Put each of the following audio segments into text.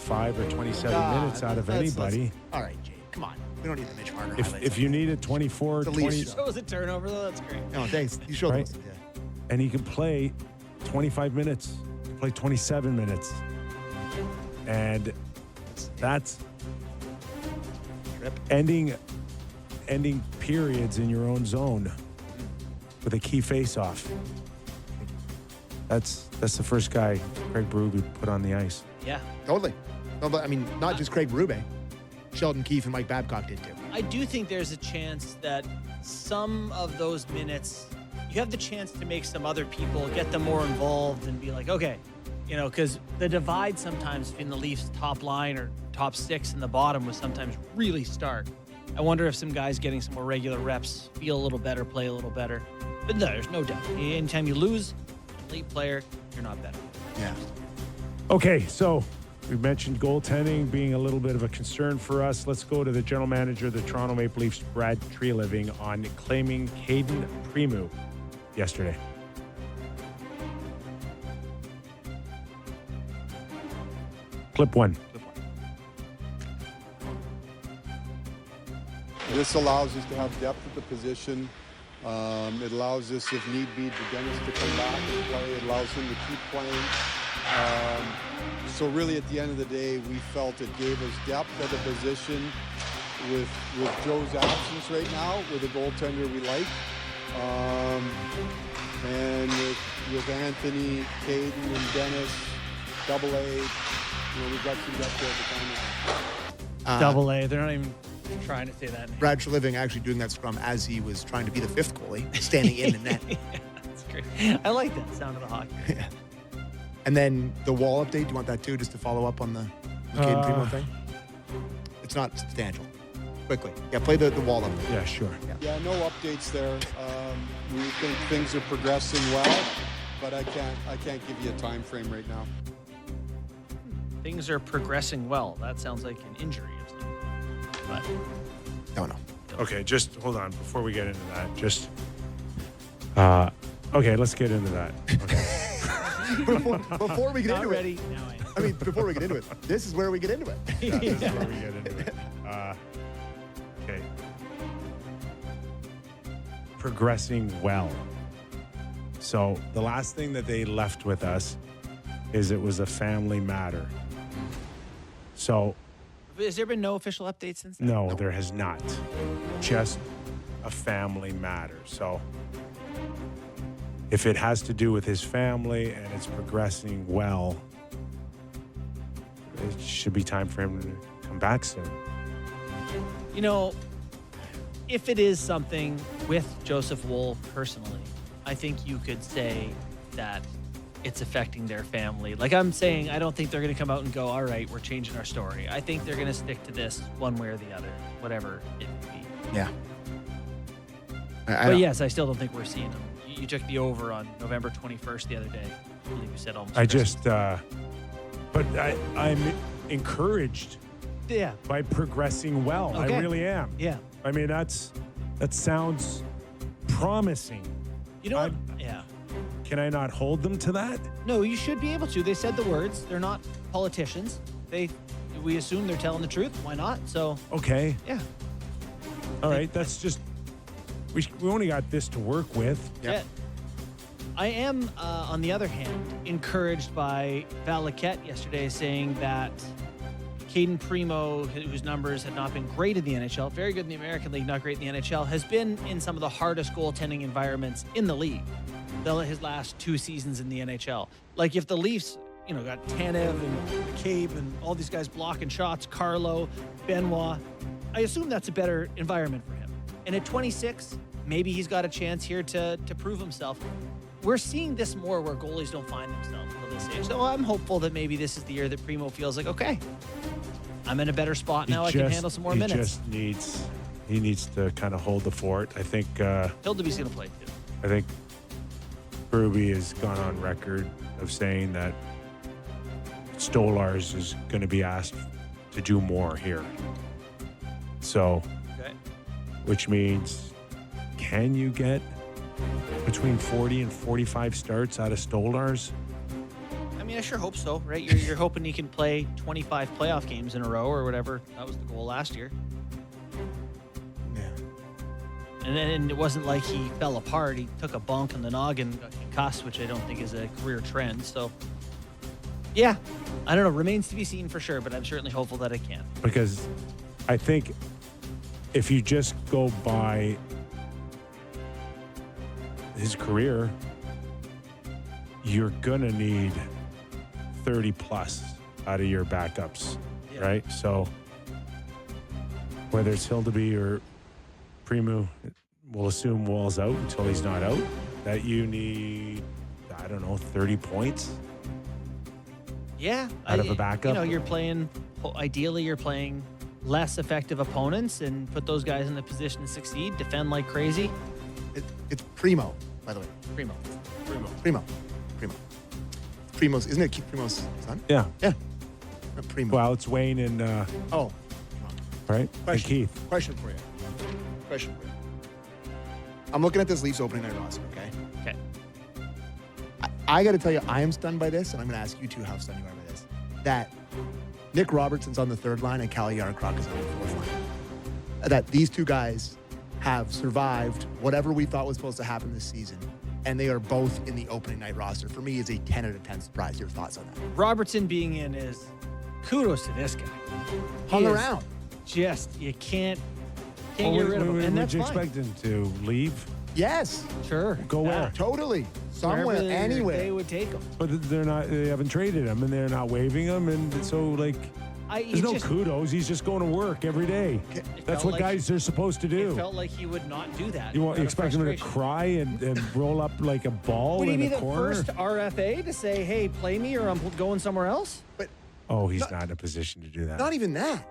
25 or 27 minutes out of anybody. All right, Jay. Come on. We don't need the Mitch Marner highlights. If you need a 24, It's a 20, leash. Shows a turnover, though. That's great. No, thanks. You showed Right. us. Yeah. and he can play 25 minutes, play 27 minutes. And that's ending periods in your own zone with a key face-off. That's the first guy Craig Berube put on the ice. Yeah. Totally. No, but I mean, not just Craig Berube. Sheldon Keefe and Mike Babcock did too. I do think there's a chance that some of those minutes, you have the chance to make some other people get them more involved and be like, okay, because the divide sometimes between the Leafs' top line or top six and the bottom was sometimes really stark. I wonder if some guys getting some more regular reps feel a little better, play a little better. But no, there's no doubt. Anytime you lose an elite player, you're not better. Yeah. Okay, so we mentioned goaltending being a little bit of a concern for us. Let's go to the general manager of the Toronto Maple Leafs, Brad Treliving, on claiming Caden Primo yesterday. Clip one. This allows us to have depth at the position. It allows us, if need be, for Dennis to come back and play. It allows him to keep playing. So really, at the end of the day, we felt it gave us depth at the position with Joe's absence right now, with a goaltender we like. And with Anthony, Caden, and Dennis, double A, we've got some depth there at the time. Double A. They're not even trying to say that name. Brad Treliving actually doing that scrum as he was trying to be the fifth goalie, standing in the net. Yeah, that's great. I like that sound of the hockey. Yeah. And then the wall update, do you want that too, just to follow up on the Caden Primo thing? It's not substantial. Quickly. Yeah, play the wall update. Yeah, sure. Yeah, no updates there. We think things are progressing well, but I can't give you a time frame right now. Things are progressing well. That sounds like an injury or something. But No. Okay, just hold on before we get into that. Okay, let's get into that. Okay. Before we get not into ready. it. Now I am. I mean, before we get into it, this is where we get into it. This is where we get into it. Okay. Progressing well. So the last thing that they left with us is it was a family matter. So Has there been no official updates since then? no, there has not. Just a family matter. So if it has to do with his family and it's progressing well, it should be time for him to come back soon. If it is something with Joseph Woll personally, I think you could say that it's affecting their family. Like I'm saying, I don't think they're going to come out and go, all right, we're changing our story. I think they're going to stick to this one way or the other, whatever it may be. Yeah. But yes, I still don't think we're seeing them. You took the over on November 21st the other day. I believe you said almost. But I'm encouraged Yeah. by progressing well. Okay. I really am. Yeah. I mean, that sounds promising. You know what? Yeah. Can I not hold them to that? No, you should be able to. They said the words. They're not politicians. We assume they're telling the truth. Why not? So, Okay. yeah. All right. That's just, we only got this to work with. Yeah. I am, on the other hand, encouraged by Val Lequette yesterday saying that Caden Primo, whose numbers had not been great in the NHL, very good in the American League, not great in the NHL, has been in some of the hardest goaltending environments in the league. His last 2 seasons in the NHL. Like if the Leafs, got Tanev and McCabe and all these guys blocking shots, Carlo, Benoit, I assume that's a better environment for him. And at 26, maybe he's got a chance here to prove himself. We're seeing this more where goalies don't find themselves until this age. So I'm hopeful that maybe this is the year that Primo feels like, okay, I'm in a better spot now. I can handle some more minutes. He needs to kind of hold the fort. I think Hildeby's going to play too. I think Berube has gone on record of saying that Stolars is going to be asked to do more here. So, Okay. which means, can you get between 40 and 45 starts out of Stolars? I mean, I sure hope so, right? You're hoping he can play 25 playoff games in a row or whatever. That was the goal last year. Yeah. And then it wasn't like he fell apart. He took a bunk on the noggin, got concussed, which I don't think is a career trend. So, yeah, I don't know. Remains to be seen for sure, but I'm certainly hopeful that it can. Because I think if you just go by his career, you're going to need 30 plus out of your backups, Yeah. right? So whether it's Hildeby or Primu, we'll assume Wall's out until he's not out, that you need, I don't know, 30 points Yeah. out of a backup. You're playing, ideally, you're playing less effective opponents and put those guys in the position to succeed, defend like crazy. It's Primo, by the way. Primo. Primo's, isn't it Primo's son? Yeah. Yeah. Not Primo. Well, it's Wayne and, Oh, right? And Keith. Question for you. I'm looking at this Leafs opening night roster, okay? Okay. I got to tell you, I am stunned by this, and I'm going to ask you two how stunned you are by this. That Nick Robertson's on the third line and Cal Yarncroc is on the fourth line. That these two guys have survived whatever we thought was supposed to happen this season, and they are both in the opening night roster. For me, is a 10 out of 10 surprise. Your thoughts on that? Robertson being in is kudos to this guy. Hung He is around. Just, you can't get Well, rid of him, and that's would you fine. expect him to leave? Yes, Sure. Go where? totally. Somewhere, Wherever They anywhere. would take him. But they're not. They haven't traded him, and they're not waiving him, and so like, there's no kudos. He's just going to work every day. That's felt what like- guys are supposed to do. It felt like he would not do that. You out of expect him to frustration. cry and roll up like a ball Would he in be the the corner? first RFA to say, "Hey, play me," or I'm going somewhere else? But Oh, he's not in a position to do that. not even that.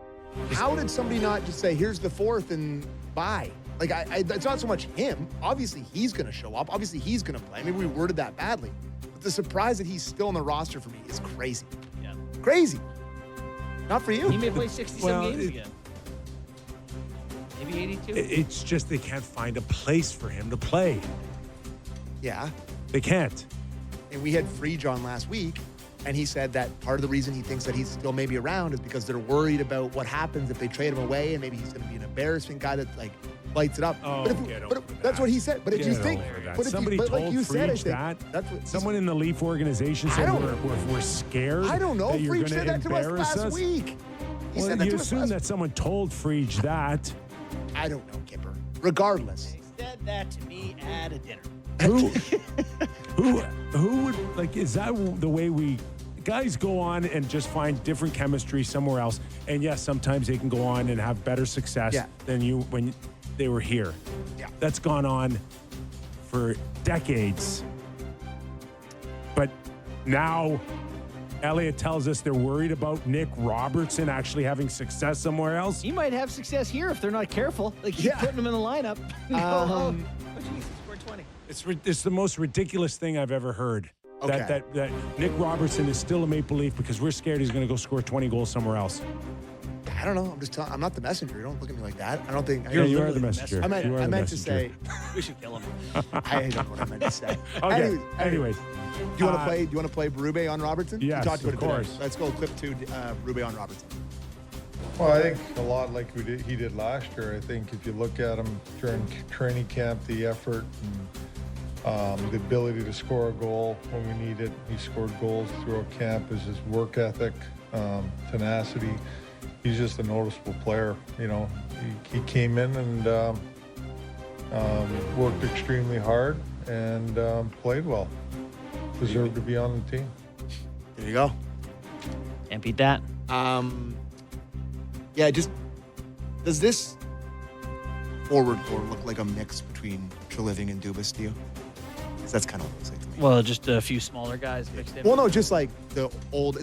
How did somebody not just say, here's the fourth and bye? Like, it's not so much him. Obviously, he's going to show up. Obviously, he's going to play. Maybe we worded that badly. But the surprise that he's still on the roster for me is crazy. Yeah. Crazy. Not for you. He may play 67 Well, games again. Maybe 82. It's just they can't find a place for him to play. Yeah. They can't. And we had Free John last week, and he said that part of the reason he thinks that he's still maybe around is because they're worried about what happens if they trade him away, and maybe he's going to be an embarrassing guy that like lights it up. Oh, but get over that's that. what he said. But if Get you think, over that. but if Somebody you, but like told you said, I Freach think that. that's what Someone in the Leaf organization said I don't- we're scared. I don't know. That you're Freach going said to that to us embarrass last us. week. He Well, said that you to us assume last that someone told Freach that. I don't know, Kipper. Regardless. He said that to me at a dinner. Who would like? Is that the way we guys go on and just find different chemistry somewhere else? And yes, sometimes they can go on and have better success Yeah. than you when they were here. Yeah. That's gone on for decades. But now Elliott tells us they're worried about Nick Robertson actually having success somewhere else. He might have success here if they're not careful. Like, keep Yeah. putting him in the lineup. Oh, jeez, scored 20. It's the most ridiculous thing I've ever heard. Okay. That Nick Robertson is still a Maple Leaf because we're scared he's going to go score 20 goals somewhere else. I don't know. I'm just telling. I'm not the messenger. Don't look at me like that. I don't think. You are literally the the messenger. I meant. You are I the meant to messenger. say. We should kill him. I don't know what I meant to say. Okay. Anyways, do you want to play? Do you want to play Berube on Robertson? yes, we talked about of it today. course. Let's go clip 2. Berube on Robertson. Well, I think a lot like he did last year. I think if you look at him during training camp, the effort and the ability to score a goal when we need it. He scored goals throughout camp. Is his work ethic, tenacity. He's just a noticeable player. You know, he came in and worked extremely hard and played well. Deserved to be on the team. There you go. Can't beat that. Yeah. Just does this forward core look like a mix between Treliving and Dubas to you? 'Cause that's kind of what it looks like to me. Well, just a few smaller guys mixed in. Well, no, just like the old.